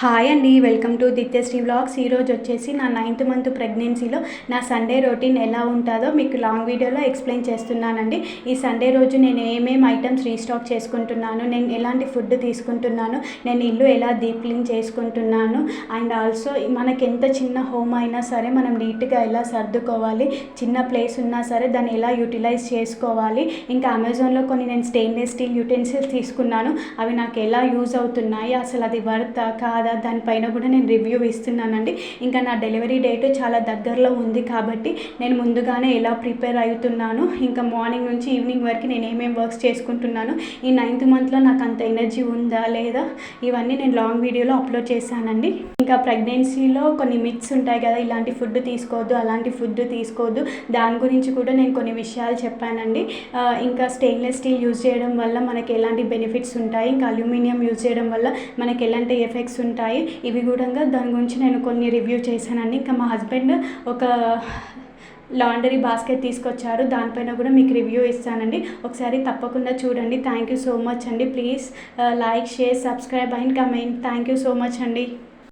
Hi అండి, welcome to దిత్యశ్రీ vlogs. ఈరోజు వచ్చేసి నా 9th మంత్ ప్రెగ్నెన్సీలో నా సండే రొటీన్ ఎలా ఉంటుందో మీకు లాంగ్ వీడియోలో ఎక్స్ప్లెయిన్ చేస్తున్నానండి. ఈ సండే రోజు నేను ఏమేమి ఐటమ్స్ రీస్టాక్ చేసుకుంటున్నాను, నేను ఎలాంటి ఫుడ్ తీసుకుంటున్నాను, నేను ఇల్లు ఎలా డీప్ క్లీన్ చేసుకుంటున్నాను, అండ్ ఆల్సో మనకి ఎంత చిన్న హోమ్ అయినా సరే మనం నీట్గా ఎలా సర్దుకోవాలి, చిన్న ప్లేస్ ఉన్నా సరే దాన్ని ఎలా యూటిలైజ్ చేసుకోవాలి. ఇంకా అమెజాన్లో కొన్ని నేను స్టెయిన్లెస్ స్టీల్ యూటెన్సిల్స్ తీసుకున్నాను, అవి నాకు ఎలా యూజ్ అవుతున్నాయి, అసలు అది వర్తా కాదా, దానిపైన కూడా నేను రివ్యూ ఇస్తున్నానండి. ఇంకా నా డెలివరీ డేట్ చాలా దగ్గరలో ఉంది కాబట్టి నేను ముందుగానే ఎలా ప్రిపేర్ అవుతున్నాను, ఇంకా మార్నింగ్ నుంచి ఈవినింగ్ వరకు నేను ఏమేమి వర్క్స్ చేసుకుంటున్నాను, ఈ 9th మంత్లో నాకు అంత ఎనర్జీ ఉందా లేదా, ఇవన్నీ నేను లాంగ్ వీడియోలో అప్లోడ్ చేశానండి. ఇంకా ప్రెగ్నెన్సీలో కొన్ని మిత్స్ ఉంటాయి కదా, ఇలాంటి ఫుడ్ తీసుకోవద్దు, అలాంటి ఫుడ్ తీసుకోవద్దు, దాని గురించి కూడా నేను కొన్ని విషయాలు చెప్పానండి. ఇంకా స్టెయిన్లెస్ స్టీల్ యూజ్ చేయడం వల్ల మనకి ఎలాంటి బెనిఫిట్స్ ఉంటాయి, ఇంకా అల్యూమినియం యూజ్ చేయడం వల్ల మనకి ఎలాంటి ఎఫెక్ట్స్ ఉంటాయి, ఇవి కూడా దాని గురించి నేను కొన్ని రివ్యూ చేశానండి. ఇంకా మా హస్బెండ్ ఒక లాండరీ బాస్కెట్ తీసుకొచ్చారు, దానిపైన కూడా మీకు రివ్యూ ఇస్తానండి, ఒకసారి తప్పకుండా చూడండి. థ్యాంక్ యూ సో మచ్ అండి. Please like, share, subscribe and comment. Thank you so much అండి.